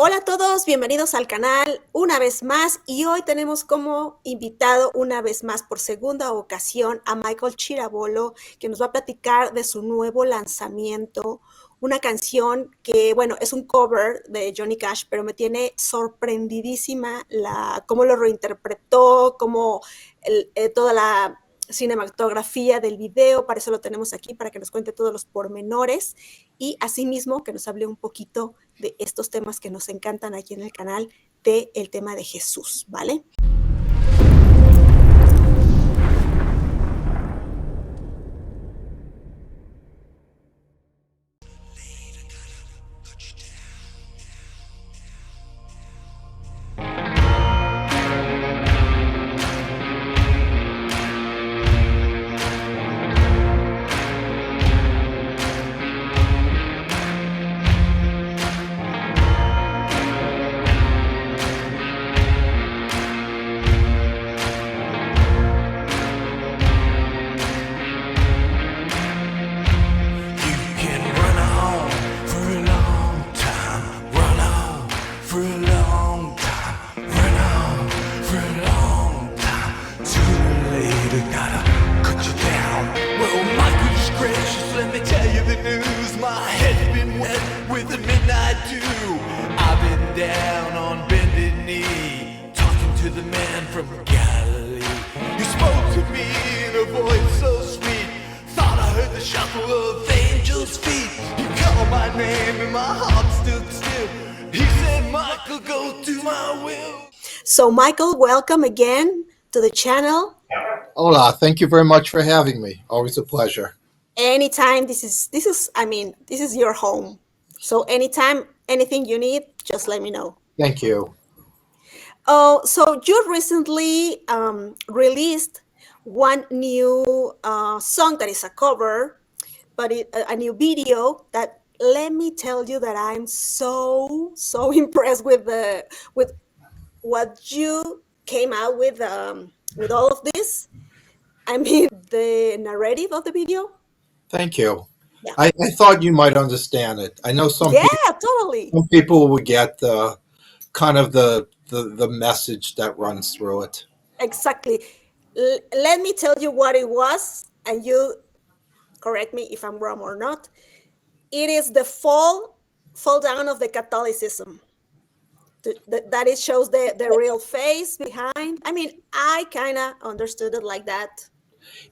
Hola a todos, bienvenidos al canal una vez más y hoy tenemos como invitado una vez más por segunda ocasión a Michael Ciravolo, que nos va a platicar de su nuevo lanzamiento, una canción que, bueno, es un cover de Johnny Cash, pero me tiene sorprendidísima cómo lo reinterpretó, toda la cinematografía del video. Para eso lo tenemos aquí, para que nos cuente todos los pormenores y asimismo que nos hable un poquito de estos temas que nos encantan aquí en el canal, del tema de Jesús, ¿vale? So Michael, welcome again to the channel. Hola, thank you very much for having me. Always a pleasure. Anytime, this is your home. So anytime, anything you need, just let me know. Thank you. Oh, so you recently released one new song that is a cover, but a new video that, let me tell you that I'm so impressed with what you came out with all of this. I mean, the narrative of the video. Thank you. Yeah. I thought you might understand it. I know some totally. Some people would get the kind of the message that runs through it. Exactly. Let me tell you what it was, and you correct me if I'm wrong or not. It is the fall down of the Catholicism. That it shows the real face behind. I mean, I kind of understood it like that.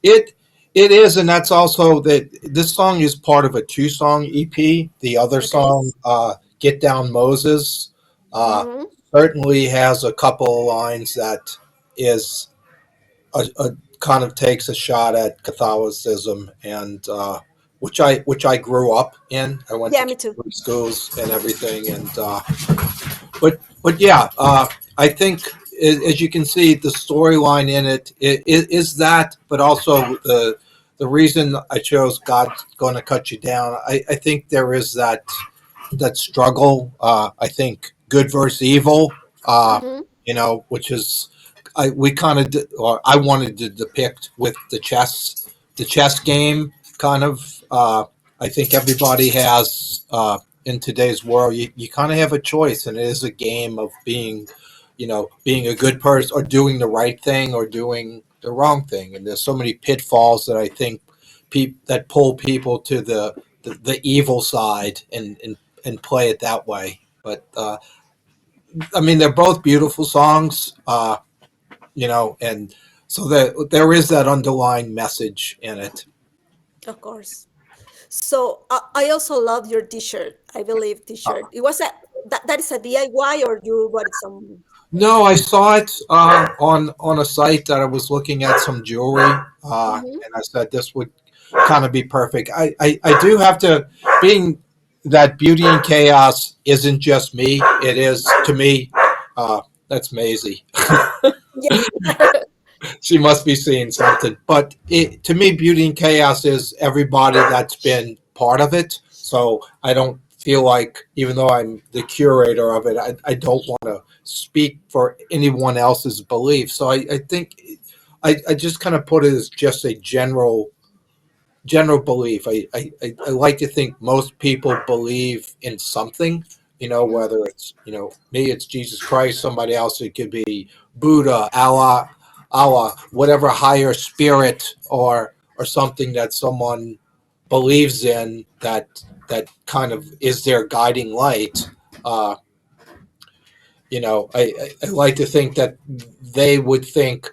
It is, and that's also that this song is part of a 2-song EP. The other song, Get Down Moses, certainly has a couple of lines that is a kind of takes a shot at Catholicism, and which I grew up in. I went to me too. schools and everything, and but yeah, I think as you can see, the storyline in it is that, but also the reason I chose God's Going to Cut You Down. I think there is that struggle. I think good versus evil. You know, which is I wanted to depict with the chess game kind of. I think everybody has in today's world. You kind of have a choice, and it is a game of being a good person or doing the right thing or doing the wrong thing. And there's so many pitfalls that I think that pull people to the evil side and play it that way. But I mean, they're both beautiful songs, and so there is that underlying message in it. Of course. So I also love your T-shirt. I believe T-shirt. It was that is a DIY, or you bought it some? No, I saw it on a site that I was looking at some jewelry, and I said this would kind of be perfect. I do have to, being that Beauty and Chaos isn't just me. It is, to me, that's Maisie. She must be seeing something. But to me, Beauty and Chaos is everybody that's been part of it. So I don't feel like, even though I'm the curator of it, I don't want to speak for anyone else's belief. So I think I just kind of put it as just a general belief. I like to think most people believe in something, whether it's, me, it's Jesus Christ, somebody else, it could be Buddha, Allah, whatever higher spirit or something that someone believes in, that kind of is their guiding light. Uh, I like to think that they would think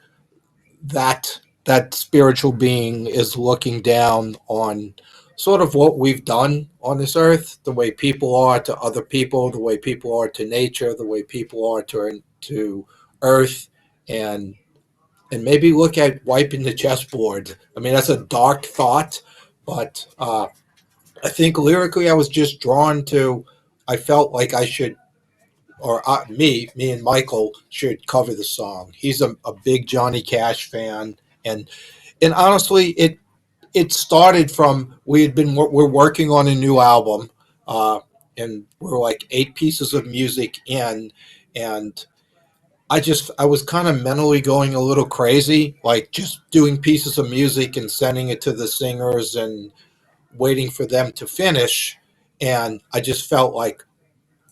that spiritual being is looking down on sort of what we've done on this earth, the way people are to other people, the way people are to nature, the way people are to earth, and maybe look at wiping the chessboard. I mean, that's a dark thought, but I think lyrically I was just drawn to. I felt like I should, or me and Michael should cover the song. He's a big Johnny Cash fan, and honestly, it started from, we're working on a new album, uh, and we're like 8 pieces of music in, and I was kind of mentally going a little crazy, like just doing pieces of music and sending it to the singers and waiting for them to finish, and I just felt like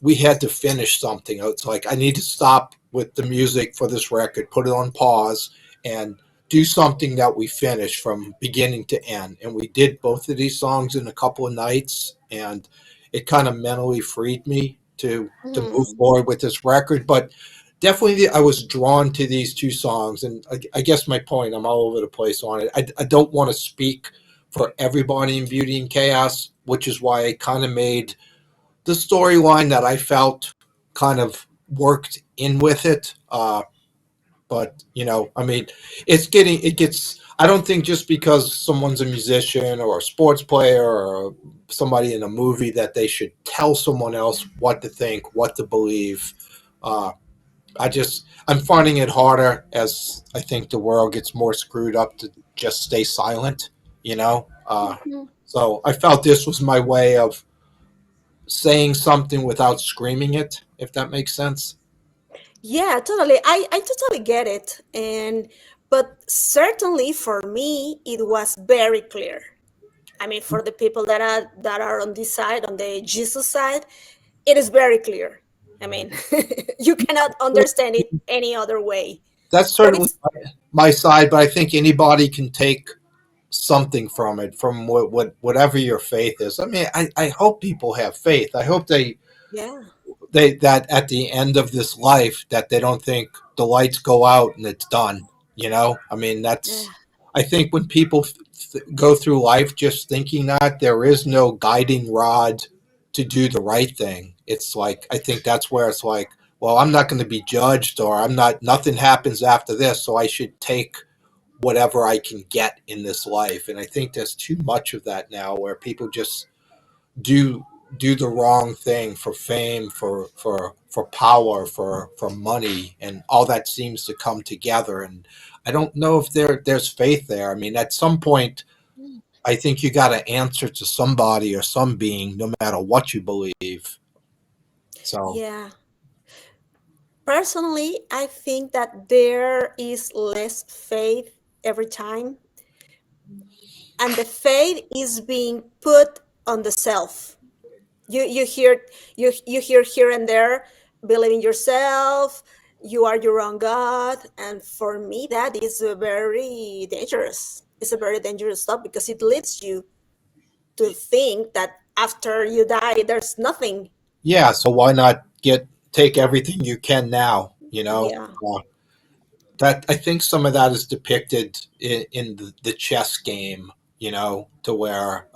we had to finish something. It's like I need to stop with the music for this record, put it on pause, and do something that we finish from beginning to end. And we did both of these songs in a couple of nights, and it kind of mentally freed me to move Mhm. forward with this record. But definitely, I was drawn to these two songs, and I guess my point, I'm all over the place on it. I don't want to speak for everybody in Beauty and Chaos, which is why I kind of made the storyline that I felt kind of worked in with it. But I mean, it gets. I don't think just because someone's a musician or a sports player or somebody in a movie that they should tell someone else what to think, what to believe. Uh, I'm finding it harder as I think the world gets more screwed up to just stay silent. You know. Mhm. So I felt this was my way of saying something without screaming it, if that makes sense. Yeah, totally. I totally get it. But certainly for me, it was very clear. I mean, for the people that are on this side, on the Jesus side, it is very clear. I mean, you cannot understand it any other way. That's But certainly it's my side, but I think anybody can take something from it, from whatever your faith is. I mean, I hope people have faith. I hope yeah, that at the end of this life that they don't think the lights go out and it's done. I mean, yeah, I think when people go through life just thinking that there is no guiding rod to do the right thing, it's like, I think that's where it's like, well, I'm not going to be judged, or nothing happens after this, so I should take whatever I can get in this life. And I think there's too much of that now, where people just do the wrong thing for fame, for power, for money, and all that seems to come together. And I don't know if there's faith there. I mean, at some point, mm, I think you got to answer to somebody or some being, no matter what you believe. So yeah. Personally, I think that there is less faith every time, and the faith is being put on the self. You hear here and there, believe in yourself, you are your own god, and for me that is a very dangerous. It's a very dangerous stuff because it leads you to think that after you die there's nothing. yeah, so why not take everything you can now? Yeah. That, I think some of that is depicted in the chess game. To where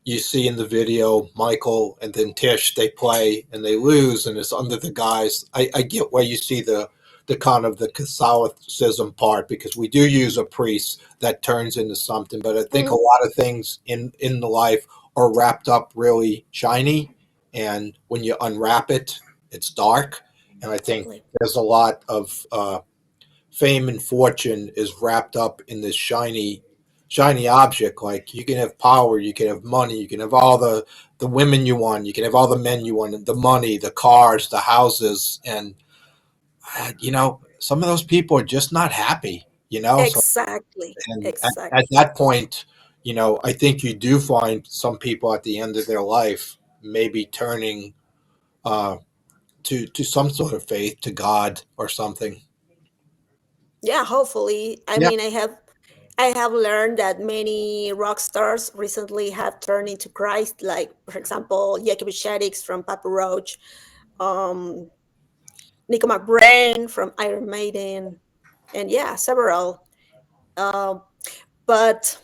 you see in the video, Michael and then Tish, they play and they lose, and it's under the guise. I get where you see the kind of the Catholicism part, because we do use a priest that turns into something, but I think a Mhm. lot of things in the life are wrapped up really shiny, and when you unwrap it, it's dark. And I think Totally. there's a lot of fame and fortune is wrapped up in this shiny object. Like, you can have power, you can have money, you can have all the women you want, you can have all the men you want, the money, the cars, the houses, and some of those people are just not happy. So, Exactly, and at exactly. that point, I think you do find some people at the end of their life maybe turning uh, to some sort of faith, to God or something. Yeah, hopefully. I Yeah, mean, I have learned that many rock stars recently have turned into Christ, like for example, Jacob Shaddix from Papa Roach, um, Nico McBrain from Iron Maiden, and yeah, several. Um, but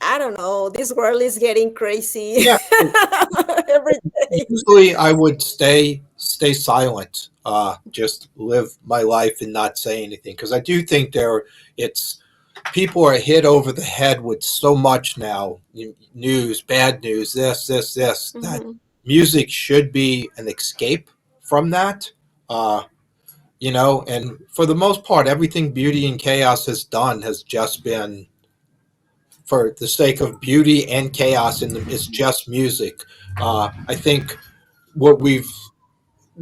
I don't know. This world is getting crazy yeah. every day. Usually, I would stay silent, just live my life and not say anything, because I do think it's people are hit over the head with so much now, news, bad news, this, that Hmm. music should be an escape from that. Uh, and for the most part, everything Beauty and Chaos has done has just been for the sake of beauty and chaos, and it's just music. I think what we've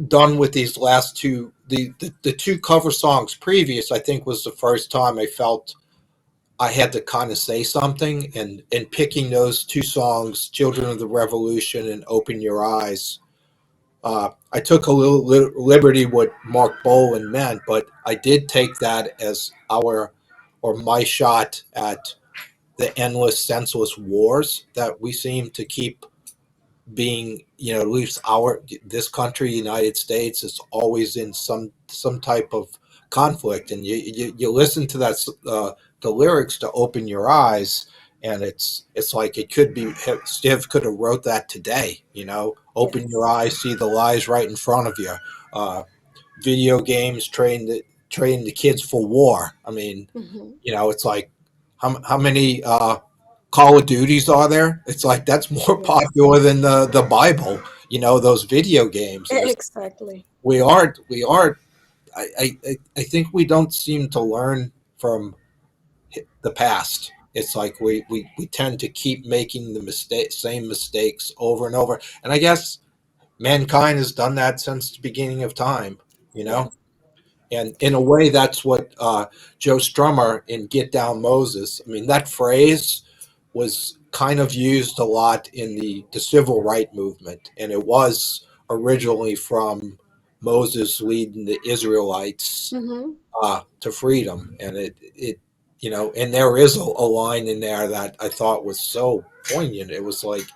done with these last two, the two cover songs previous, I think was the first time I felt I had to kind of say something, and picking those two songs, Children of the Revolution and Open Your Eyes. I took a little liberty what Mark Bolan meant, but I did take that as our or my shot at the endless, senseless wars that we seem to keep being, at least this country, United States, is always in some type of conflict. And you listen to the lyrics to Open Your Eyes, and it's like it could be Steve could have wrote that today. Open your Yes. eyes, see the lies right in front of you. uh, Video games train the kids for war. I mean, Hmm. it's like how many Call of Duties are there? It's like that's more Yes. popular than the Bible. Those video games, and it's Exactly. we are. I think we don't seem to learn from the past. It's like we tend to keep making the same mistakes over and over. And I guess mankind has done that since the beginning of time. You know, Yes. and in a way, that's what Joe Strummer in Get Down Moses. I mean, that phrase was kind of used a lot in the civil rights movement, and it was originally from Moses leading the Israelites Hmm. to freedom. And and there is a line in there that I thought was so poignant. It was like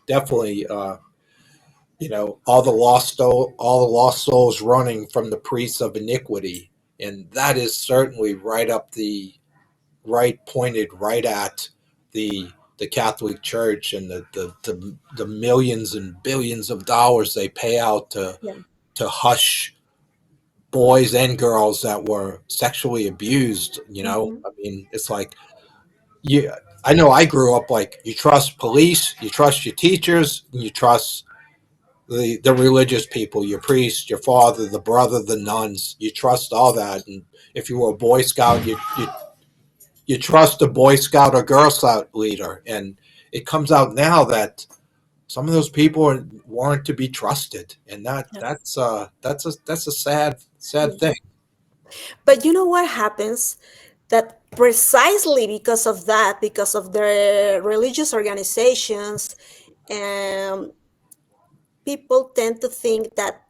definitely. All the lost souls running from the priests of iniquity, and that is certainly right up the right pointed right at the Catholic Church, and the millions and billions of dollars they pay out Yeah. to hush boys and girls that were sexually abused. Hmm. I mean, it's like you. I know I grew up like you trust police, you trust your teachers, and you trust the religious people, your priest, your father, the brother, the nuns. You trust all that, and if you were a Boy Scout, you trust a Boy Scout or Girl Scout leader. And it comes out now that some of those people weren't to be trusted, and Yes. that's a sad Yes. thing. But you know what happens? That precisely because of that, because of the religious organizations, um, people tend to think that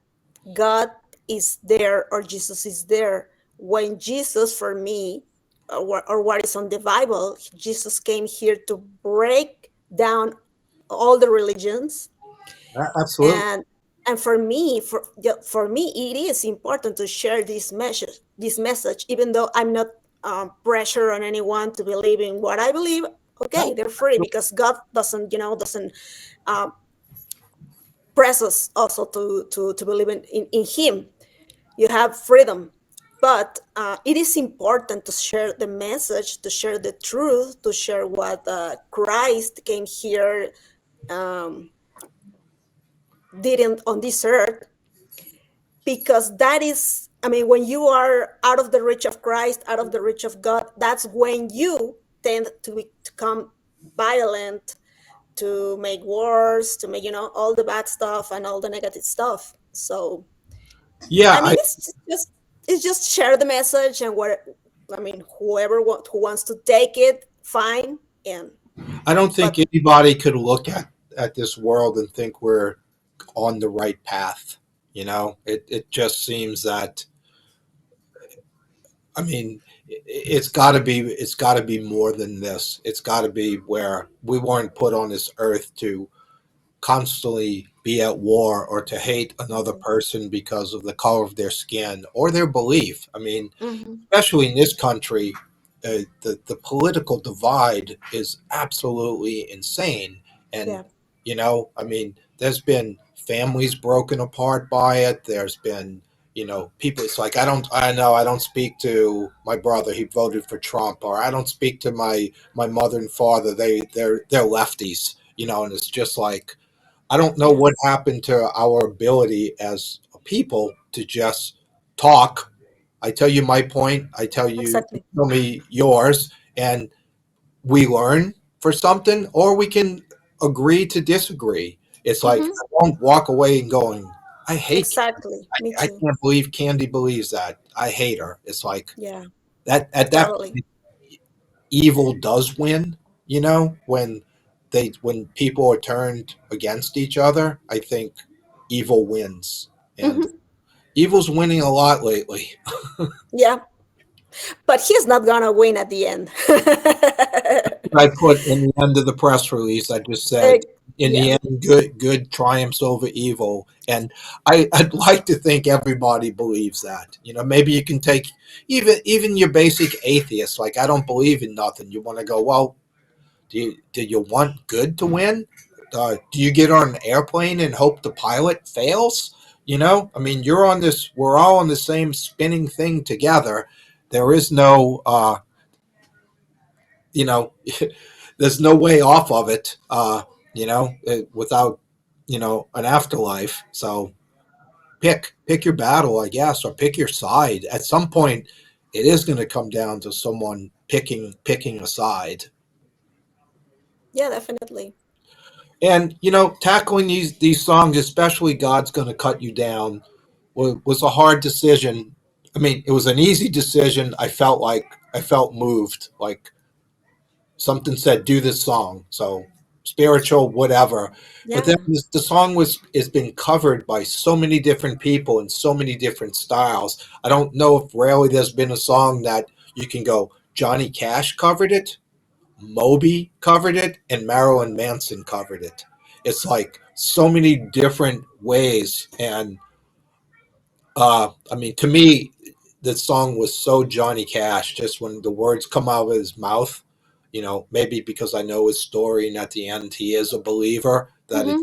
God is there or Jesus is there. When Jesus, for me, or what is on the Bible, Jesus came here to break down all the religions, Absolutely. and for me, for me, it is important to share this message, even though I'm not pressure on anyone to believe in what I believe. Okay, they're free because God doesn't um, press us also to believe in Him. You have freedom, but it is important to share the message, to share the truth, to share what Christ came here, um, did on this earth, because that is, I mean, when you are out of the reach of Christ, out of the reach of God, that's when you tend to become violent, to make wars, to make all the bad stuff and all the negative stuff. So Yeah, I mean, it's just share the message, and what, I mean, who wants to take it, fine. And I don't think but anybody could look at this world and think we're on the right path. It just seems that, I mean, it's got to be more than this. It's got to be where we weren't put on this earth to constantly be at war or to hate another person because of the color of their skin or their belief. I mean, Mhm. especially in this country, the political divide is absolutely insane. And, Yeah. I mean, there's been families broken apart by it. There's been, people, it's like, I don't speak to my brother. He voted for Trump. Or I don't speak to my mother and father. They're lefties, and it's just like, I don't know Yeah. what happened to our ability as a people to just talk. I tell you my point. You Exactly. tell me yours, and we learn for something, or we can agree to disagree. It's like, Mhm. I won't walk away and going, I hate Candy. Exactly. Me I too. can't believe Candy believes that. I hate her. It's like Yeah. that at that Totally. point, evil does win, when people are turned against each other. I think evil wins. And Mhm. evil's winning a lot lately. Yeah. But he's not gonna win at the end. I put in the end of the press release, I just said, in the Yeah. end, good triumphs over evil. And I'd like to think everybody believes that. Maybe you can take even your basic atheist, like, I don't believe in nothing. You want to go, well, do you want good to win? Do you get on an airplane and hope the pilot fails? I mean, we're all on the same spinning thing together. There is no, you know, there's no way off of it, without, an afterlife. So pick your battle, I guess, or pick your side. At some point, it is going to come down to someone picking a side. Yeah, definitely. And tackling these songs, especially "God's Gonna Cut You Down," was a hard decision. I mean, it was an easy decision. I felt moved, like something said, "Do this song." So spiritual, whatever. But Yeah. then the song has been covered by so many different people in so many different styles. I don't know if rarely there's been a song that you can go, Johnny Cash covered it, Moby covered it, and Marilyn Manson covered it. It's like so many different ways. And I mean, to me, the song was so Johnny Cash, just when the words come out of his mouth, maybe because I know his story, and at the end he is a believer, that Hmm.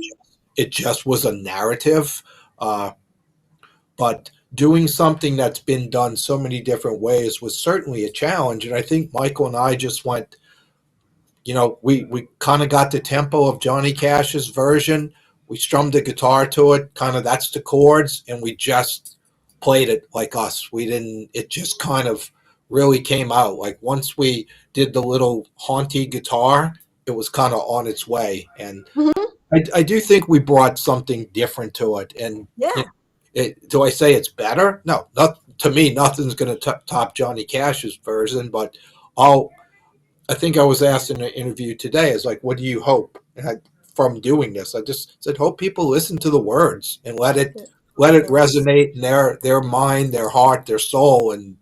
it just was a narrative. Uh, but doing something that's been done so many different ways was certainly a challenge. And I think Michael and I just went, we kind of got the tempo of Johnny Cash's version. We strummed the guitar to it, kind of that's the chords, and we just played it like us. We didn't, it just kind of really came out. Like once we did the little haunty guitar, it was kind of on its way. And Hmm. I do think we brought something different to it. And Yeah. do I say it's better? No, not to me. Nothing's going to top Johnny Cash's version, but I'll I think I was asked in an interview today, is like, what do you hope from doing this? I just said, hope people listen to the words and Yeah. let it Yes. resonate in their mind, their heart, their soul, and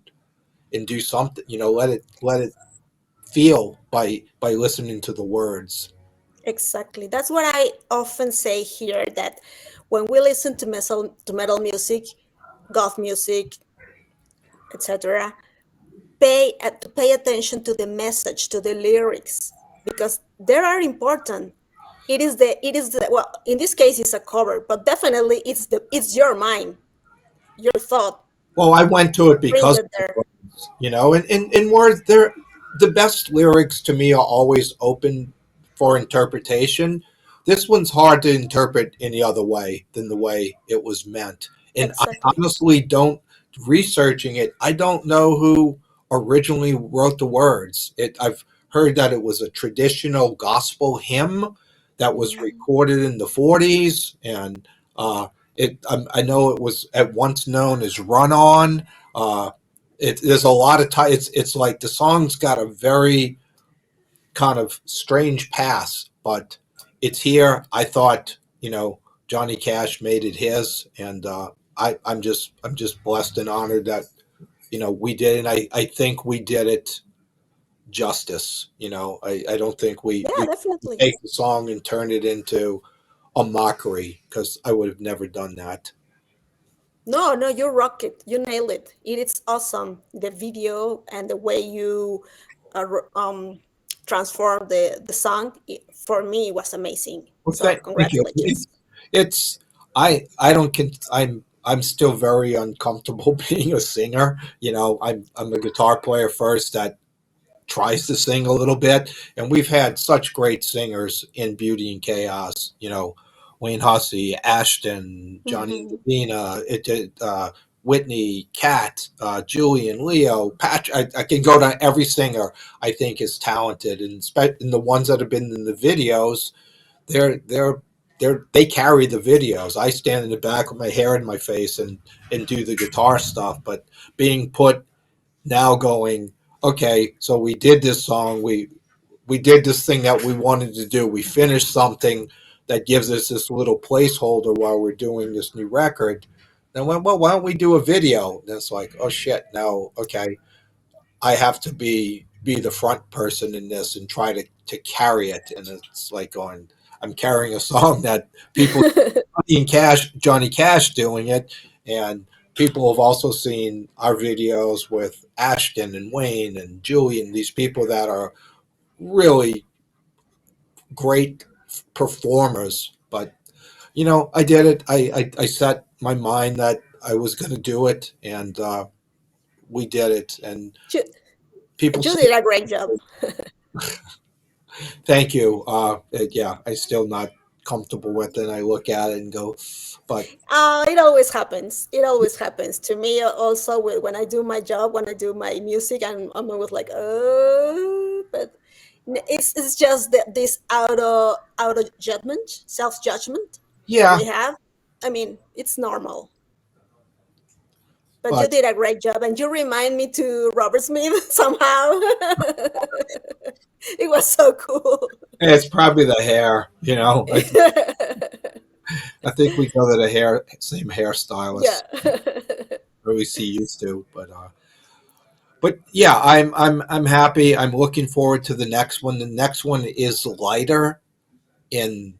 do something. Let it feel by listening to the words. Exactly. That's what I often say here, that when we listen to metal music, goth music, etc., pay attention to the message, to the lyrics, because they are important. It is the well, in this case it's a cover, but definitely it's your mind, your thought. Well, I went to it Bring because it of there. the words, and words, they're the best lyrics to me are always open for interpretation. This one's hard to interpret any other way than the way it was meant. And I Exactly. honestly don't, researching it, I don't know who originally wrote the words. I've heard that it was a traditional gospel hymn that was Mhm. recorded in the 40s, and I know it was at once known as Run On. Uh, there's a lot of time. It's like the song's got a very kind of strange past, but it's here. I thought, Johnny Cash made it his, and I'm just blessed and honored that we did, and I think we did it justice. I don't think Yeah, we definitely. take the song and turn it into a mockery, because I would have never done that. No, no, you rock it. You nail it. It is awesome. The video and the way you transform the song, for me, was amazing. Well, So thank you. congratulations. It's I don't I'm still very uncomfortable being a singer. I'm a guitar player first that tries to sing a little bit, and we've had such great singers in Beauty and Chaos. Wayne Hussey, Ashton, Johnny Mhm. Davina, Whitney, Kat, Julian, Leo, Patrick. I can go down every singer I think is talented, and the ones that have been in the videos, they're they're they carry the videos. I stand in the back with my hair in my face and do the guitar stuff, but being put now going, okay, so we did this song, we did this thing that we wanted to do, we finished something that gives us this little placeholder while we're doing this new record. Then went, well, why don't we do a video? And it's like, oh shit, now okay, I have to be the front person in this and try to carry it. And it's like going, I'm carrying a song that people Johnny Cash doing it, and people have also seen our videos with Ashton and Wayne and Julian, these people that are really great performers. But I did it. I set my mind that I was going to do it, and we did it. And you, people you say, did a great job. "Thank you." Yeah, I'm still not comfortable with it. I look at it and go, but It always happens. It always happens to me. Also, when I do my job, when I do my music, I'm always like, but it's just this auto judgment, self judgment that yeah, we have. I mean, it's normal. But you but did a great job, and you remind me to Robert Smith somehow. It was so cool. it's probably the hair. I think we go to the same Yeah. hairstylist, or we see used to. But yeah, I'm happy. I'm looking forward to the next one. The next one is lighter in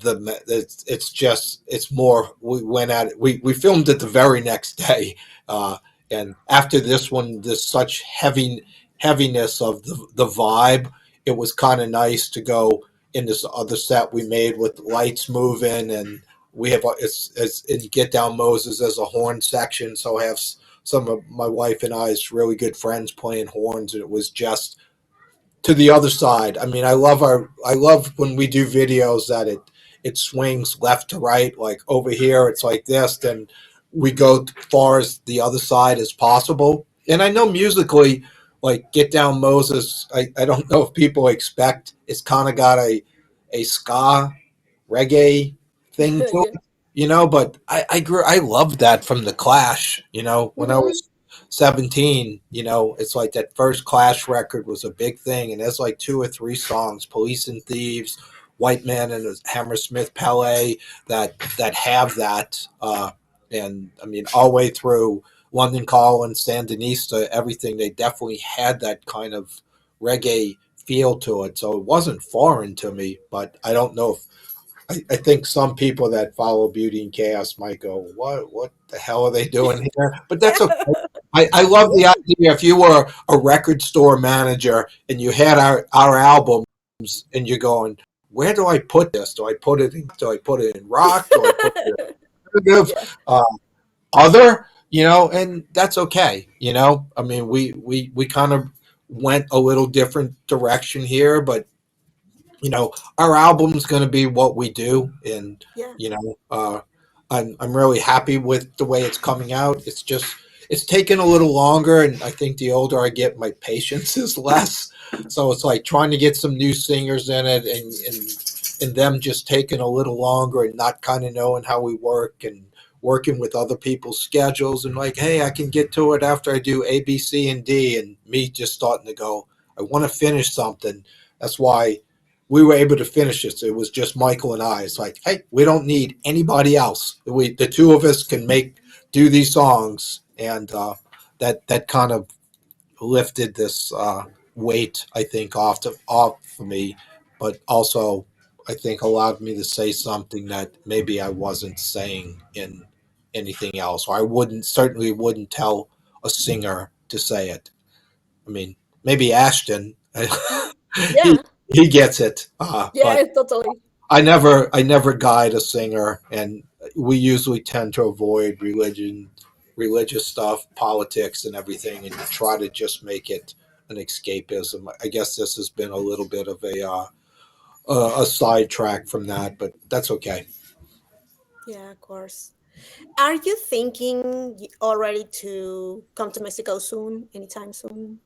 it's just it's more. We went at it. We filmed it the very next day, uh, and after this one, there's such heaviness of the vibe. It was kind of nice to go in this other set we made with lights moving, and we have it's in Get Down Moses as a horn section. So I have some of my wife and I's really good friends playing horns, and it was just to the other side. I mean, I love when we do videos that it swings left to right. Like over here, it's like this. Then we go as far as the other side as possible. And I know musically, like Get Down Moses, I don't know if people expect it's kind of got a ska reggae thing to Yeah. it, but I loved that from the Clash, when I Hmm. was 17, it's like that first Clash record was a big thing, and there's like two or three songs, Police and Thieves, White Man and Hammersmith Palais, that have that, and I mean all the way through London Calling, Sandinista, everything, they definitely had that kind of reggae feel to it. So it wasn't foreign to me, but I don't know if I think some people that follow Beauty and Chaos might go, What the hell are they doing here?" But that's okay. I love the idea. If you were a record store manager and you had our albums and you're going, where do I put this? Do I put it in rock? Do I put it in Yeah. uh, other? And that's okay. I mean, we kind of went a little different direction here, but our album's going to be what we do, and Yeah. I'm really happy with the way it's coming out. It's taken a little longer, and I think the older I get, my patience is less. So it's like trying to get some new singers in it, and them just taking a little longer and not kind of knowing how we work and working with other people's schedules, and like, hey, I can get to it after I do A, B, C, and D, and me just starting to go, I want to finish something. That's why we were able to finish this. It was just Michael and I. It's like, hey, we don't need anybody else. The two of us can do these songs, and that kind of lifted this weight, I think, off of me, but also I think allowed me to say something that maybe I wasn't saying in anything else, or certainly wouldn't tell a singer to say it. I mean, maybe Ashton, he Yeah, he gets it, but yeah, totally. I never guide a singer, and we usually tend to avoid religious stuff, politics, and everything, and try to just make it an escapism. I guess this has been a little bit of a sidetrack from that, but that's okay. Yeah, of course. Are you thinking already to come to Mexico soon, anytime soon?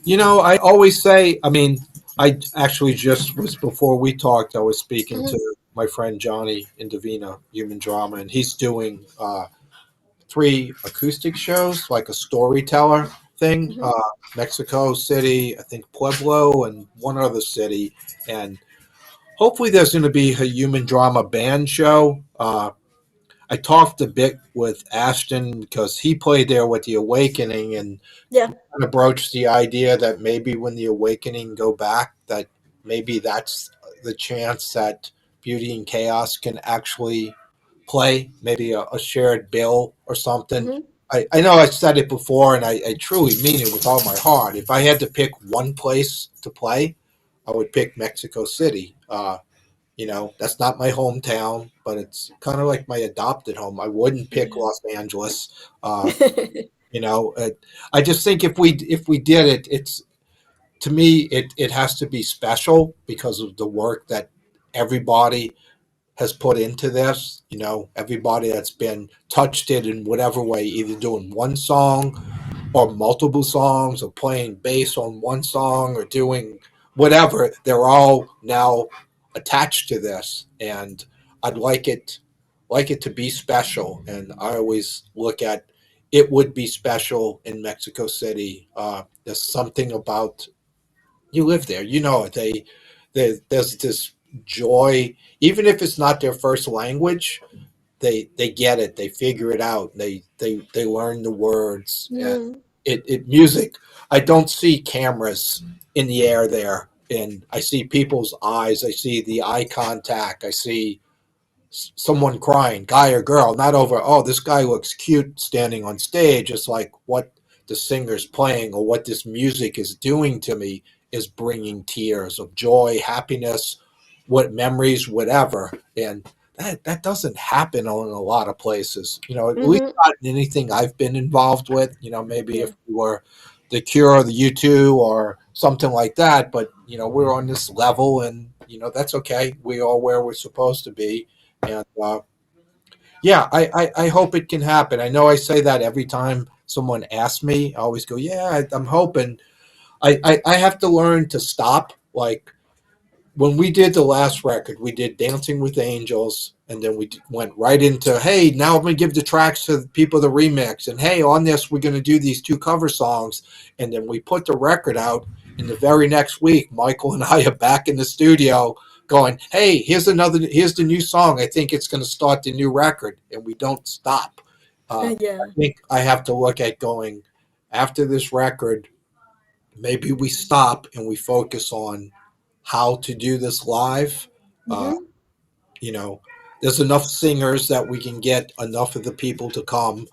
I always say, I mean, I actually just was before we talked, I was speaking Hmm. to my friend Johnny in Divina, Human Drama, and he's doing 3 acoustic shows, like a storyteller thing. Hmm. Mexico City, I think Pueblo, and one other city. And hopefully, there's going to be a human drama band show. I talked a bit with Ashton because he played there with the Awakening, and Yeah. kind of broached the idea that maybe when the Awakening go back, that maybe that's the chance that Beauty and Chaos can actually play, maybe a shared bill or something. Hmm. I know I said it before, and I truly mean it with all my heart. If I had to pick one place to play, I would pick Mexico City. That's not my hometown, but it's kind of like my adopted home. I wouldn't pick Yeah. Los Angeles. Uh, you know, uh, I just think if we did it, it's to me it has to be special because of the work that everybody has put into this. Everybody that's been touched it in whatever way, either doing one song or multiple songs or playing bass on one song or doing whatever, they're all now attached to this. And I'd like it to be special. And I always look at it would be special in Mexico City. There's something about you live there, there's this joy, even if it's not their first language. They get it, they figure it out, they learn the words, and Mm. it music. I don't see cameras in the air there, and I see people's eyes, I see the eye contact, I see someone crying, guy or girl, not over, oh, this guy looks cute standing on stage. It's like what the singer's playing or what this music is doing to me is bringing tears of joy, happiness, what memories, whatever. And that doesn't happen in a lot of places, at least Hmm. not in anything I've been involved with. Maybe Yeah. if we were the Cure or the U2 or something like that, but we're on this level, and that's okay. We are where we're supposed to be, and yeah, I hope it can happen. I know I say that every time someone asks me. I always go, yeah, I'm hoping. I have to learn to stop. Like when we did the last record, we did Dancing with Angels, and then we went right into, hey, now I'm going to give the tracks to the people the remix. And hey, on this, we're going to do these 2 cover songs. And then we put the record out. And the very next week, Michael and I are back in the studio going, hey, here's the new song. I think it's going to start the new record. And we don't stop. I Yeah. think I have to look at going, after this record, maybe we stop and we focus on how to do this live. Uh, Hmm. you know, there's enough singers that we can get enough of the people to come,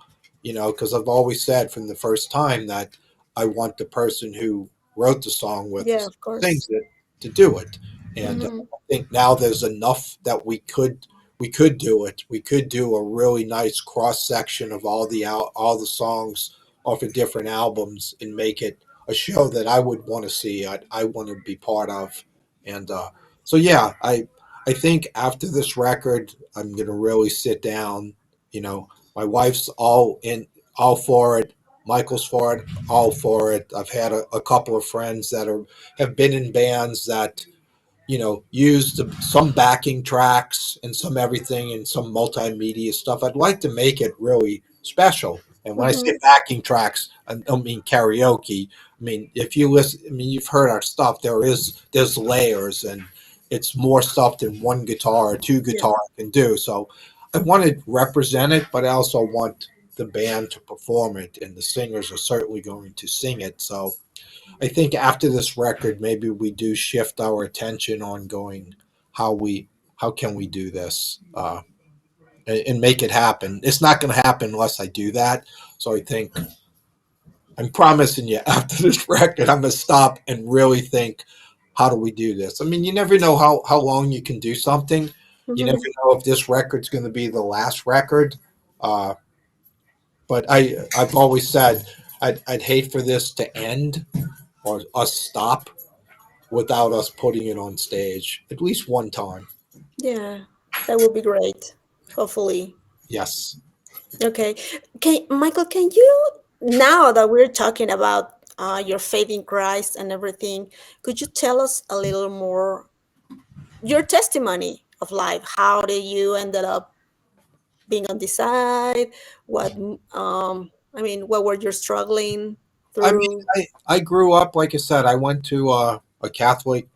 because I've always said from the first time that I want the person who wrote the song with Yeah, us, of course. sings it, to do it. And Hmm. I think now there's enough that we could do it. We could do a really nice cross section of all the songs off of different albums and make it a show that I would want to see. I want to be part of. And so yeah, I think after this record, I'm gonna really sit down. My wife's all for it. Michael's for it, all for it. I've had a couple of friends that have been in bands that used some backing tracks and some everything and some multimedia stuff. I'd like to make it really special, And when I say Mm-hmm. backing tracks, I don't mean karaoke. I mean, if you listen, I mean, you've heard our stuff. There's layers, and it's more stuff than one guitar or two Yeah. guitar can do. So I want to represent it, but I also want the band to perform it, and the singers are certainly going to sing it. So I think after this record, maybe we do shift our attention on going how can we do this and make it happen. It's not going to happen unless I do that. So I think I'm promising you after this record, I'm going to stop and really think, how do we do this? I mean, you never know how long you can do something. You never Mm-hmm. know if this record's going to be the last record. Uh, but I've always said I'd hate for this to end or us stop without us putting it on stage at least one time. Yeah, that would be great. Hopefully. Yes. Okay. Michael, can you, now that we're talking about your faith in Christ and everything, could you tell us a little more your testimony of life? How did you ended up being on this side? I mean, what were you struggling I mean, through? I grew up, like I said, I went to a Catholic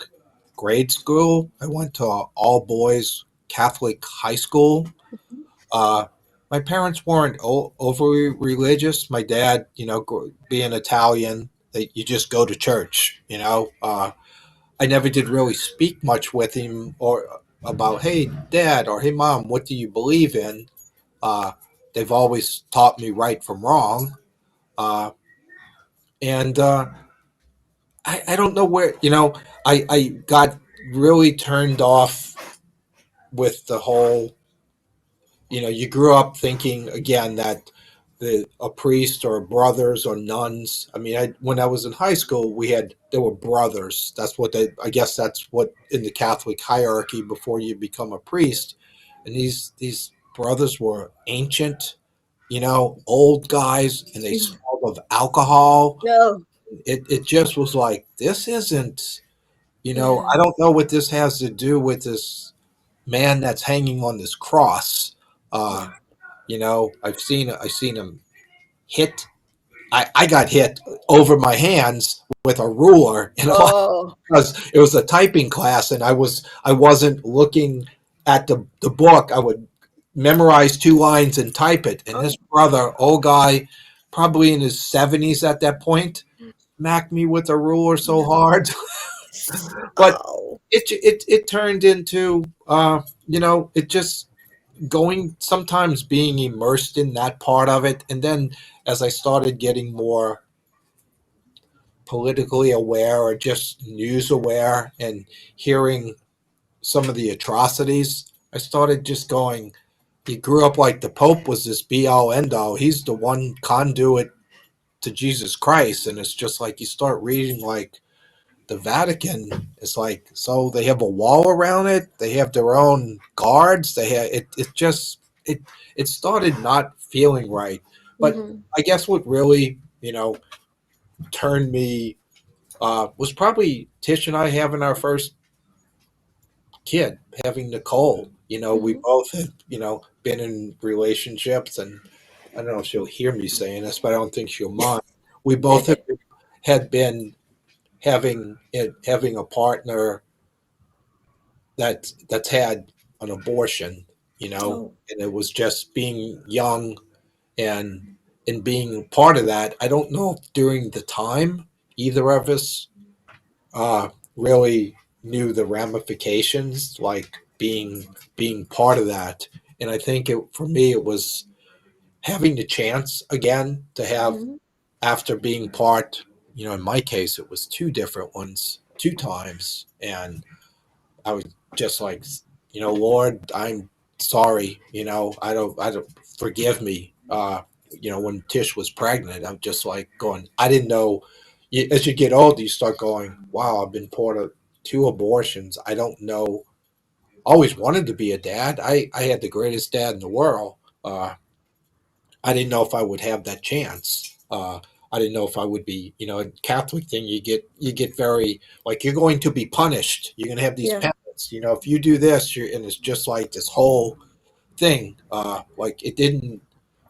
grade school. I went to a all boys Catholic high school. Mhm. Uh, my parents weren't overly religious. My dad, being Italian, you just go to church. I never did really speak much with him or about, hey, dad, or hey, mom, what do you believe in? Uh, they've always taught me right from wrong. Uh, and I don't know where, I got really turned off with the whole, you grew up thinking again that a priest or brothers or nuns. I mean, when I was in high school, there were brothers. I guess that's what in the Catholic hierarchy before you become a priest. And these brothers were ancient, old guys, and they Mhm. smelled of alcohol. No. It just was like, this isn't, Yeah. I don't know what this has to do with this man that's hanging on this cross. Uh, Yeah. I've seen him hit. I got hit over my hands with a ruler in a lot Oh. because it was a typing class and I wasn't looking at the book. I would memorize two lines and type it. And Oh. this brother, old guy, probably in his 70s at that point, smacked me with a ruler so No. hard. But Oh. it turned into it just going sometimes being immersed in that part of it, and then as I started getting more politically aware or just news aware and hearing some of the atrocities, I started just going, he grew up like the Pope was this be all end all, he's the one conduit to Jesus Christ. And it's just like you start reading like the Vatican is like, so they have a wall around it. They have their own guards. They have it. It just it started not feeling right. But Hmm. I guess what really turned me was probably Tish and I having our first kid, having Nicole. We Hmm. both had been in relationships, and I don't know if she'll hear me saying this, but I don't think she'll mind. We both had been having a partner that's had an abortion, Oh. and it was just being young and being part of that. I don't know if during the time either of us really knew the ramifications, like being part of that. And I think for me it was having the chance again to have Hmm. after being part. In my case, it was two different ones, two times, and I was just like, Lord, I'm sorry. I don't forgive me. When Tish was pregnant, I'm just like going, I didn't know. As you get older, you start going, wow, I've been part of two abortions. I don't know. Always wanted to be a dad. I had the greatest dad in the world. I didn't know if I would have that chance. I didn't know if I would be, a Catholic thing. You get very like you're going to be punished. You're going to have these Yeah. penalties. If you do this, and it's just like this whole thing. Like it didn't.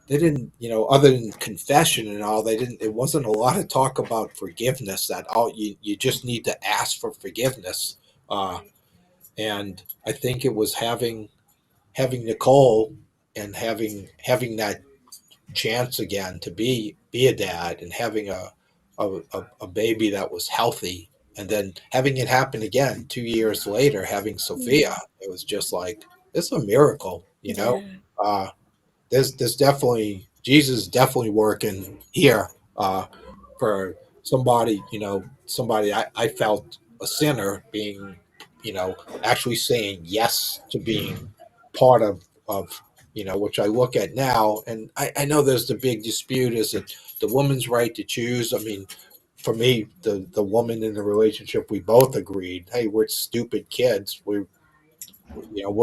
they didn't, other than confession and all, they didn't. It wasn't a lot of talk about forgiveness. That all you just need to ask for forgiveness. Uh, and I think it was having Nicole and having that chance again to be a dad and having a baby that was healthy, and then having it happen again 2 years later, having Sophia. Mm. It was just like, it's a miracle, Yeah. uh there's definitely Jesus definitely working here, for somebody, somebody I felt a sinner being, actually saying yes to being part of which I look at now. And I know there's the big dispute, is it the woman's right to choose? I mean, for me, the woman in the relationship, we both agreed, hey, we're stupid kids. What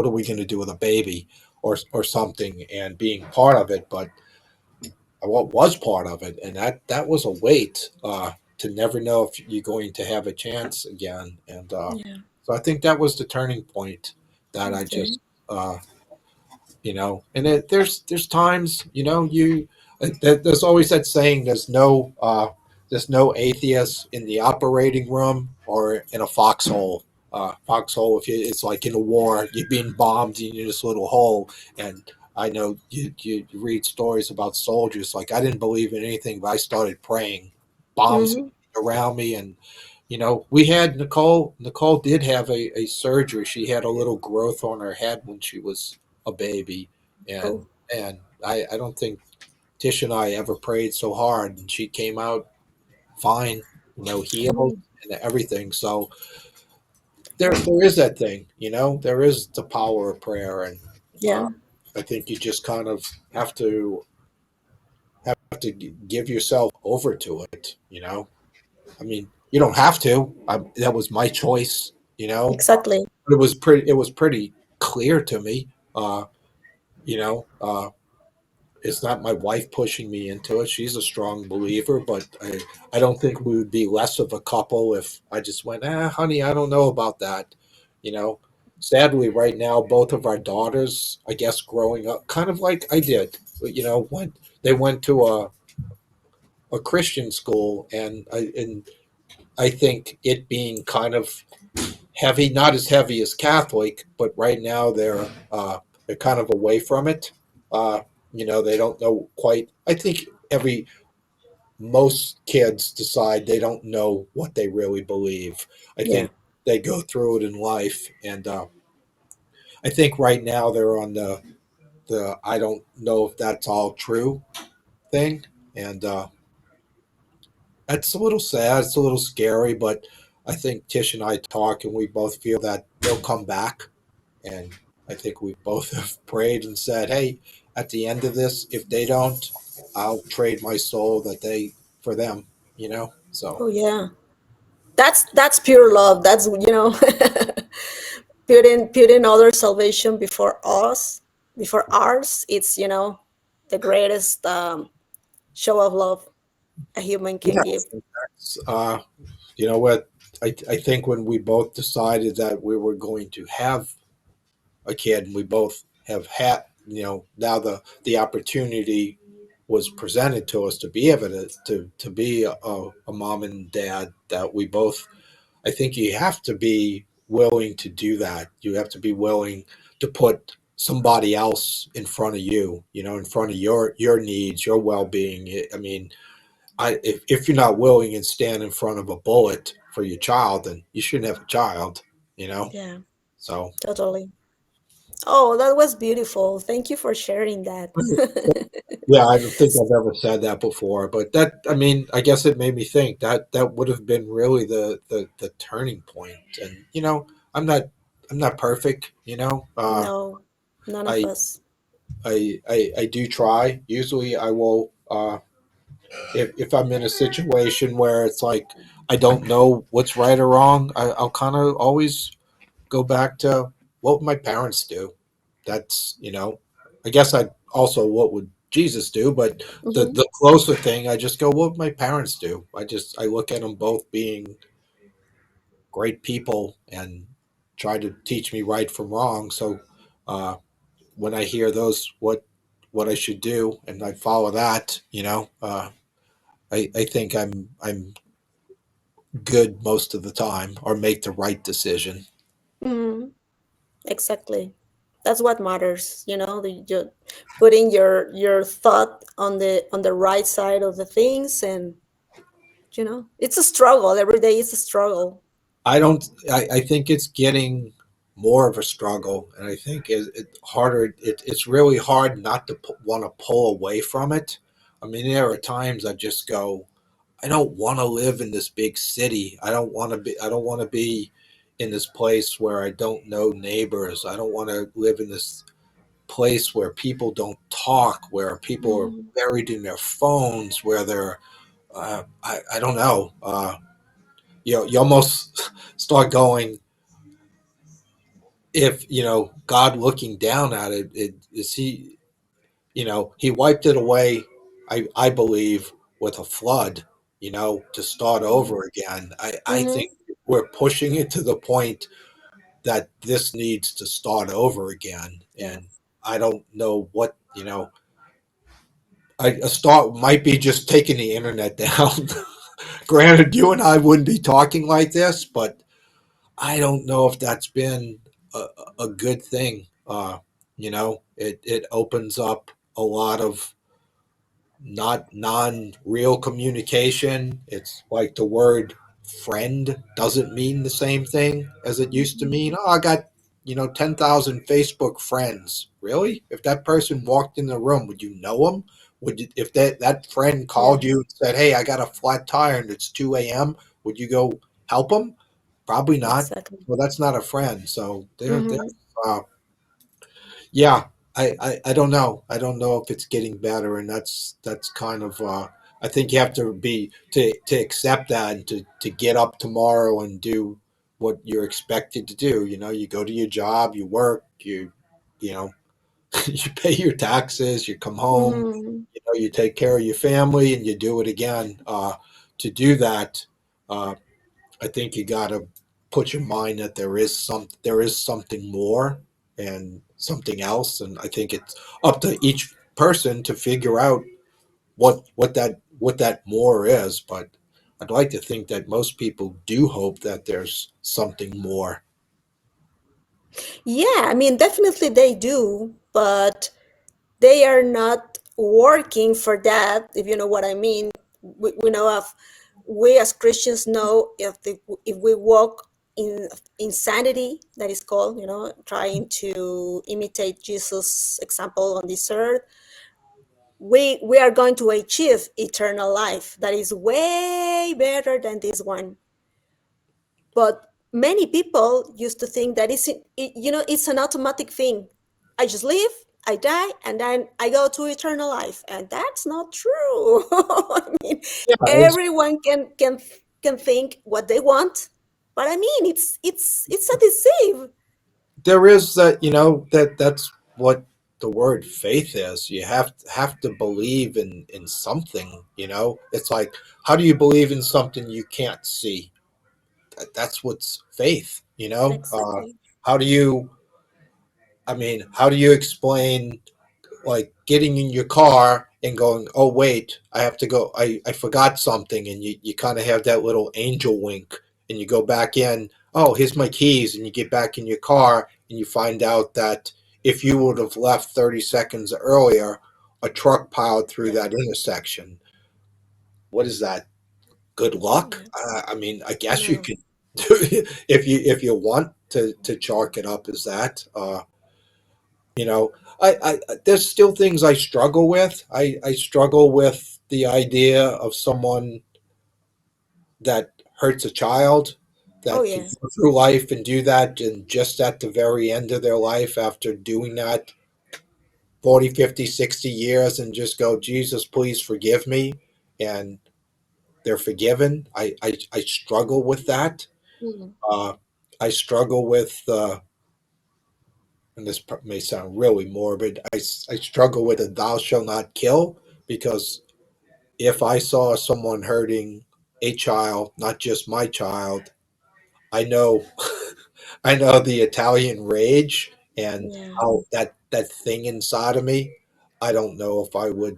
are we going to do with a baby or something, and being part of it. But what was part of it, and that was a weight, to never know if you're going to have a chance again. And Yeah. so I think that was the turning point that I Okay. just, and there's times, there's always that saying, there's no atheist in the operating room or in a foxhole. Foxhole, if it's like in a war, you're being bombed in this little hole. And I know you read stories about soldiers. Like, I didn't believe in anything, but I started praying. Bombs Mm-hmm. around me, and we had Nicole. Nicole did have a surgery. She had a little growth on her head when she was a baby, and Oh. I don't think Tish and I ever prayed so hard, and she came out fine, healed Oh. and everything. So there is that thing, there is the power of prayer. And Yeah. I think you just kind of have to give yourself over to it. I mean, you don't have to. That was my choice, Exactly. but it was pretty clear to me. You know, it's not my wife pushing me into it. She's a strong believer, but I don't think we would be less of a couple if I just went, honey, I don't know about that. You know, Sadly, right now, both of our daughters, I guess, growing up, kind of like I did, when they went to a Christian school, and I think it being kind of heavy, not as heavy as Catholic, but right now they're kind of away from it. Uh, they don't know quite. I think every most kids decide they don't know what they really believe. I Yeah. think they go through it in life, and I think right now they're on the I don't know if that's all true thing, and that's a little sad. It's a little scary, but I think Tish and I talk, and we both feel that they'll come back. And I think we both have prayed and said, "Hey, at the end of this, if they don't, I'll trade my soul that they for them." So Oh yeah. That's pure love. That's putting other salvation before us, before ours. It's the greatest show of love a human can yeah, give. you know what? I think when we both decided that we were going to have a kid, and we both have had, now the opportunity was presented to us to be able to be a mom and dad, that we both, I think you have to be willing to do that. You have to be willing to put somebody else in front of you, in front of your needs, your well-being. I mean, if you're not willing and stand in front of a bullet for your child, then you shouldn't have a child, you know. Yeah, So totally. Oh, that was beautiful. Thank you for sharing that. yeah, I don't think I've ever said that before, but I mean, I guess it made me think that that would have been really the turning point. And I'm not perfect. No, none of I us. I do try. Usually, I will. If I'm in a situation where it's like I don't know what's right or wrong, I'll kind of always go back to what would my parents do. That's, I guess I also, what would Jesus do? But the Hmm. the closer thing, I just go, what would my parents do? I look at them both being great people and try to teach me right from wrong. So uh, when I hear those, what what I should do, and I follow that. I think I'm good most of the time, or make the right decision. Mhm. Exactly. That's what matters, you putting your thought on the right side of the things, and it's a struggle. Every day is a struggle. I don't. I think it's getting more of a struggle, and I think it harder. It's really hard not to want to pull away from it. I mean, there are times I just go, I don't want to live in this big city. I don't want to be. I don't want to be in this place where I don't know neighbors. I don't want to live in this place where people don't talk, where people are Mhm. buried in their phones, where they're. I don't know. You almost start going, if God looking down at it, is he, he wiped it away, I believe, with a flood, to start Yeah. over again. I Hmm. think we're pushing it to the point that this needs to start over again. Yeah. And I don't know what, a start might be just taking the internet down. Granted, you and I wouldn't be talking like this, but I don't know if that's been a good thing. It opens up a lot of not non-real communication. It's like the word friend doesn't mean the same thing as it used to Mhm. mean. Oh, I got 10,000 Facebook friends. Really? If that person walked in the room, would you know them? Would you, if that friend Yeah. called you and said, "Hey, I got a flat tire and it's 2 a.m." Would you go help them? Probably not. Exactly. Well, that's not a friend. So there, Hmm. uh, yeah, I don't know. I don't know if it's getting better, and that's kind of. I think you have to be to accept that, and to get up tomorrow and do what you're expected to do. You go to your job, you work, you know, you pay your taxes, you come home, Hmm. you take care of your family, and you do it again. To do that, uh, I think you got to put your mind that there is something more and something else, and I think it's up to each person to figure out what that more is. But I'd like to think that most people do hope that there's something more. Yeah, I mean, definitely they do, but they are not working for that, if you know what I mean. We know of, we as Christians know, if we walk in insanity, that is called, trying to imitate Jesus' example on this earth, we are going to achieve eternal life that is way better than this one. But many people used to think that it's an automatic thing. I just live, I die, and then I go to eternal life, and that's not true. I mean, Yeah, everyone can think what they want, but I mean, it's a deceive. there is that, that's what the word faith is. You have to believe in something. It's like, how do you believe in something you can't see? That's what's faith. Exactly. How do you, how do you explain, like, getting in your car and going, oh wait, I have to go, I forgot something, and you kind of have that little angel wink, and you go back in, oh, here's my keys, and you get back in your car and you find out that if you would have left 30 seconds earlier, a truck piled through Yeah. that intersection. What is that? Good luck? Yeah. I guess you No. can do, if you want to chalk it up as that. You know, there's still things I struggle with. I struggle with the idea of someone that hurts a child, Oh that could yeah. go through life and do that, and just at the very end of their life, after doing that 40, 50, 60 years, and just go, Jesus, please forgive me, and they're forgiven. I struggle with that. Mhm. Uh, I struggle with, and this may sound really morbid, I struggle with a thou shall not kill, because if I saw someone hurting a child, not just my child, I know I know the Italian rage, and Yeah. how that thing inside of me. I don't know if I would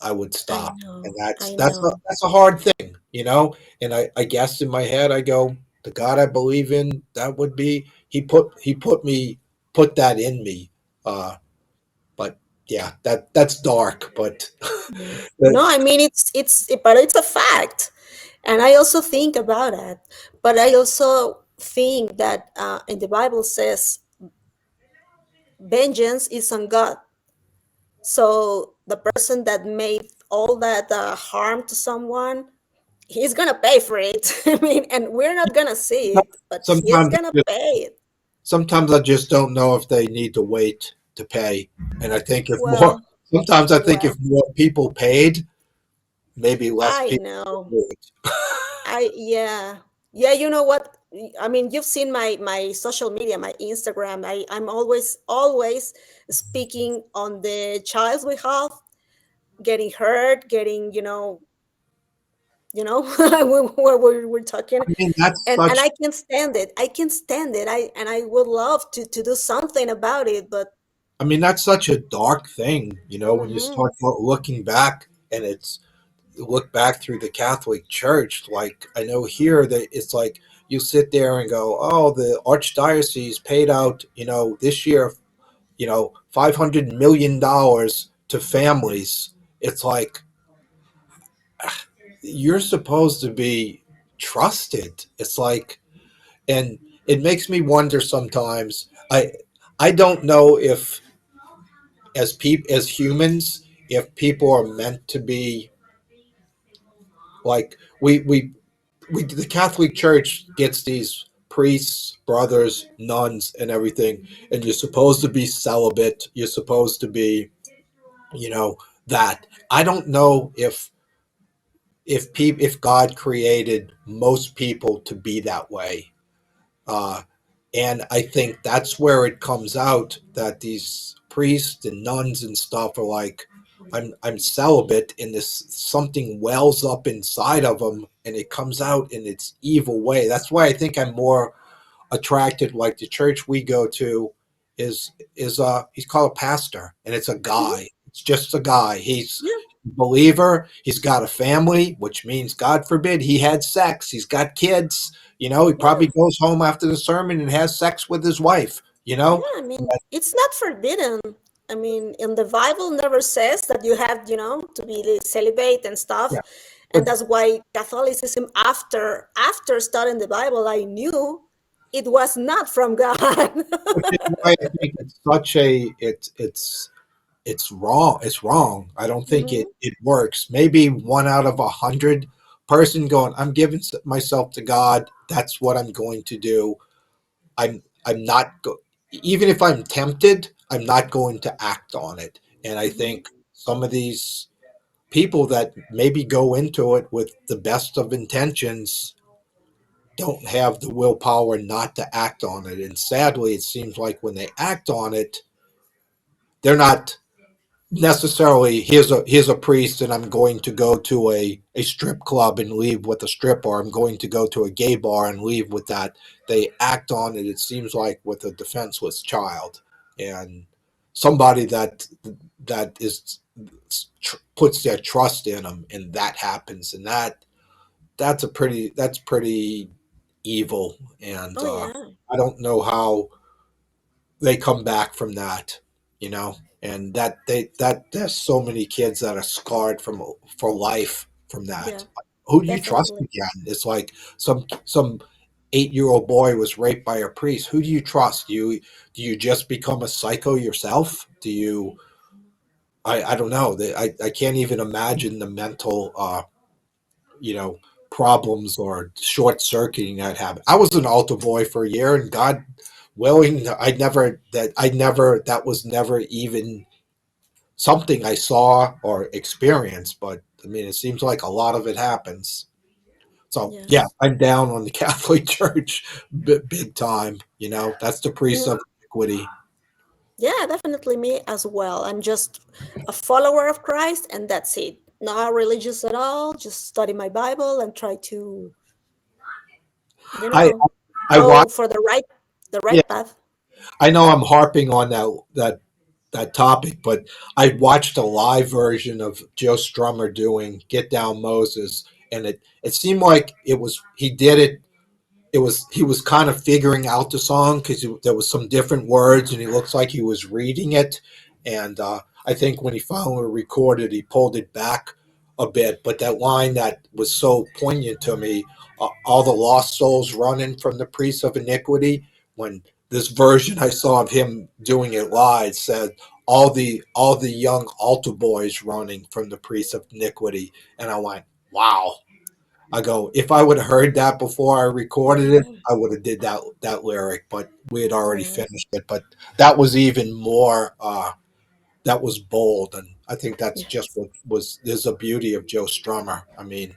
I stop. And know, that's I that's a, know. that's a hard thing, you know. And I guess in my head I go, the God I believe in, that would be he put that in me. Uh, but yeah, that's dark. But Yeah. that, No, I mean but it's a fact, and I also think about it. But I also think that in the Bible says vengeance is on God. So the person that made all that harm to someone, he's gonna pay for it. I mean, and we're not gonna see it, but he's sometimes gonna pay it. sometimes I just don't know if they need to wait to pay. And I think if more Well, sometimes I think if well, more people paid, maybe less I people would know. do it. Yeah. Yeah, you know what? I mean, you've seen my social media, my Instagram. I'm always speaking on the child's behalf, getting hurt, getting, where we're talking, I mean, that's and such I can't stand it. I can't stand it. I would love to do something about it, but I mean, that's such a dark thing, when you mhm, start looking back and it's look back through the Catholic Church. Like, I know here that it's like you sit there and go, oh, the Archdiocese paid out, this year, $500 million to families. It's like, you're supposed to be trusted. It's like, and it makes me wonder sometimes. I don't know if as humans, if people are meant to be like the Catholic Church gets these priests, brothers, nuns, and everything, and you're supposed to be celibate. You're supposed to be, you know, that. I don't know if God created most people to be that way. Uh, and I think that's where it comes out that these priests and nuns and stuff are like, I'm celibate, and this something wells up inside of them, and it comes out in its evil way. That's why I think I'm more attracted. Like the church we go to is he's called a pastor, and it's a mhm, guy. It's just a guy. He's yeah, a believer. He's got a family, which means God forbid he had sex. He's got kids. He yeah, probably goes home after the sermon and has sex with his wife. yeah. I mean, it's not forbidden. I mean, in the Bible never says that you have, to be celibate and stuff. Yeah, And but that's why Catholicism, after studying the Bible, I knew it was not from God. which is why I think it's such a it's wrong. It's wrong. I don't think it Mhm. it works. Maybe one out of 100 person going, I'm giving myself to God. That's what I'm going to do. I'm not even if I'm tempted, I'm not going to act on it. And I Mhm. think some of these people that maybe go into it with the best of intentions don't have the willpower not to act on it. And sadly, it seems like when they act on it, they're not necessarily here's a priest and I'm going to go to a strip club and leave with a stripper. I'm going to go to a gay bar and leave with that. They act on it, it seems like, with a defenseless child and somebody that is puts their trust in them, and that happens, and that's pretty evil. And Oh yeah, I don't know how they come back from that, you know, and that there's so many kids that are scarred from for life from yeah, that. Who do you trust definitely. again? It's like some 8-year-old boy was raped by a priest. Who do you trust? Do you just become a psycho yourself? Do you? I don't know. I can't even imagine the mental you know problems or short circuiting that happen. I was an altar boy for a year, and God willing, that was never even something I saw or experienced. But I mean, it seems like a lot of it happens. So yeah, Yes. I'm down on the Catholic Church big time. That's the priest Mhm. of iniquity. Yeah, definitely me as well. I'm just a follower of Christ, and that's it. Not religious at all. Just study my Bible and try to, you I know, I go watch. for the Yeah, right path. I know I'm harping on that that topic, but I watched a live version of Joe Strummer doing "Get Down Moses," and it seemed like it was he did it. It was he was kind of figuring out the song because there was some different words, and he looks like he was reading it. And I think when he finally recorded, he pulled it back a bit. But that line that was so poignant to me, all the lost souls running from the priest of iniquity. When this version I saw of him doing it live said, all the young altar boys running from the priest of iniquity, and I went, wow. I go, if I would have heard that before I recorded it, Mhm. I would have did that lyric, but we had already Mhm. finished it. But that was even more that was bold, and I think that's just Yes. what was there's a beauty of Joe Strummer. I mean,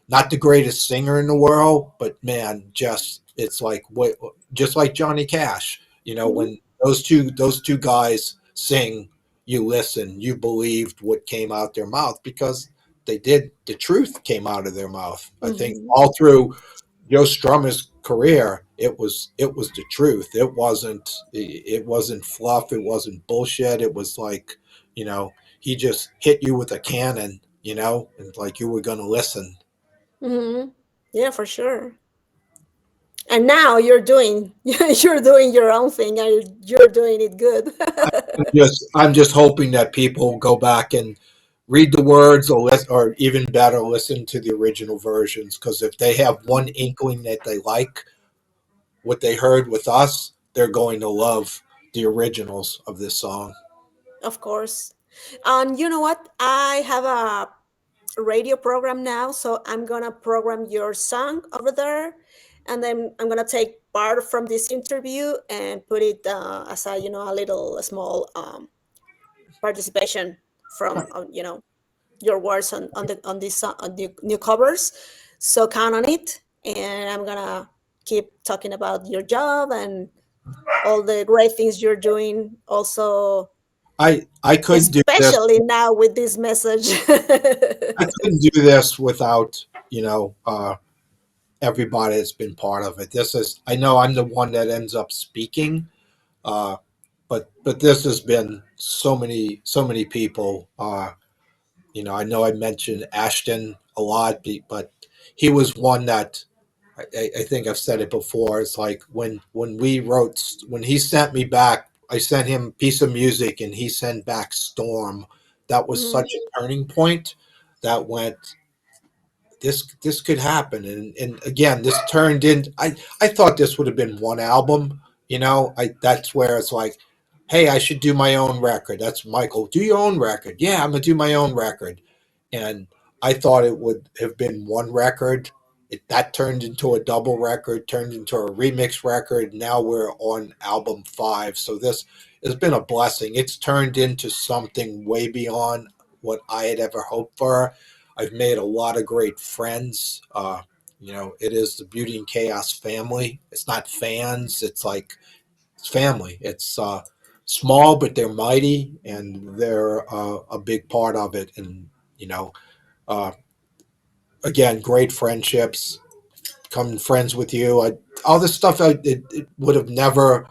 not the greatest singer in the world, but man, just it's like what just like Johnny Cash. You know, Mhm. when those two guys sing, you listen, you believed what came out their mouth because they did. The truth came out of their mouth. I think Mhm. all through Joe Strummer's career, it was the truth. It wasn't fluff. It wasn't bullshit. It was like, he just hit you with a cannon, and like you were gonna listen. Mhm. Yeah, for sure. And now you're doing you're doing your own thing and you're doing it good. I'm just hoping that people go back and read the words, or even better, listen to the original versions. Because if they have one inkling that they like what they heard with us, they're going to love the originals of this song. Of course. And you know what? I have a radio program now, so I'm gonna program your song over there, and then I'm gonna take part from this interview and put it as a a little small participation from your words on this on the new covers. So count on it, and I'm gonna keep talking about your job and all the great things you're doing. Also, I couldn't do this. especially now with this message. I couldn't do this without everybody that's been part of it. This is I know I'm the one that ends up speaking, uh, but this has been so many people. I know I mentioned Ashton a lot, but he was one that I think I've said it before. It's like when he sent me back, I sent him a piece of music and he sent back Storm. That was Mhm. such a turning point that went, this could happen. And again, this turned in I thought this would have been one album. That's where it's like, hey, I should do my own record. That's Michael, do your own record. Yeah, I'm gonna do my own record. And I thought it would have been one record. That turned into a double record, turned into a remix record. Now we're on album 5. So this has been a blessing. It's turned into something way beyond what I had ever hoped for. I've made a lot of great friends. It is the Beauty and Chaos family. It's not fans. It's like it's family. It's small, but they're mighty, and they're a big part of it. And you know, uh, again, great friendships. Becoming friends with you. All this stuff. It would have never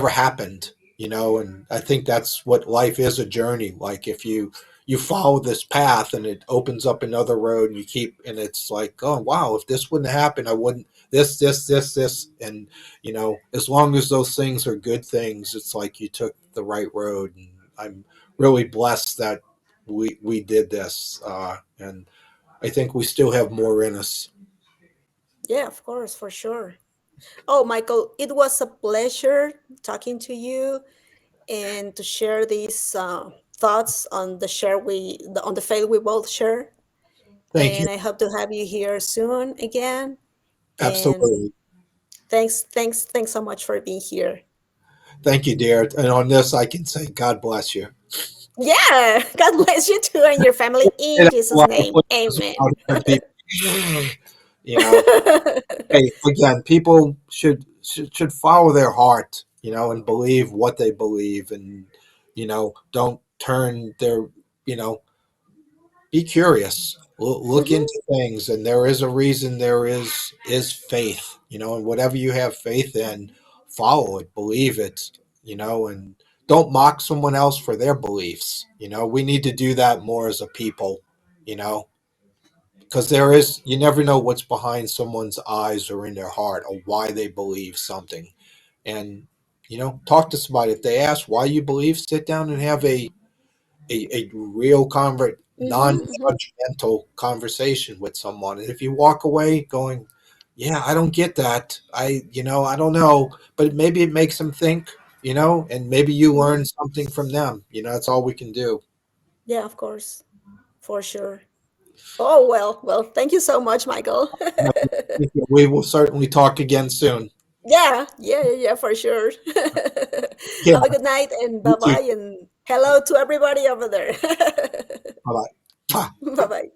happened, and I think that's what life is, a journey. Like if you follow this path and it opens up another road and you keep, and it's like, oh wow, if this wouldn't happen, I wouldn't, this, and as long as those things are good things, it's like you took the right road. And I'm really blessed that we did this, and I think we still have more in us. Yeah, of course, for sure. Oh, Michael, it was a pleasure talking to you and to share these thoughts on on the faith we both share. Thank you. And I hope to have you here soon again. And Absolutely. thanks so much for being here. Thank you, dear. And on this, I can say, God bless you. Yeah, God bless you too and your family It in has a Jesus' lot of name. places Amen. without hearing people. You know, hey, again, people should follow their heart, and believe what they believe, and don't turn their, you know, be curious. Look Mhm. into things, and there is a reason. There is faith, and whatever you have faith in, follow it, believe it, and don't mock someone else for their beliefs. You know, we need to do that more as a people, you know, because you never know what's behind someone's eyes or in their heart or why they believe something. And, you know, talk to somebody. If they ask why you believe, sit down and have a real Mm-hmm, mm-hmm. non-judgmental conversation with someone. And if you walk away going, yeah, I don't get that. I don't know, but maybe it makes them think, you know, and maybe you Mm-hmm. learn something from them. You know, that's all we can do. Yeah, of course, for sure. Oh, well, thank you so much, Michael. We will certainly talk again soon. Yeah, for sure. Yeah, Have a good night and you bye too. bye, and hello to everybody over there. Bye bye. Bye bye.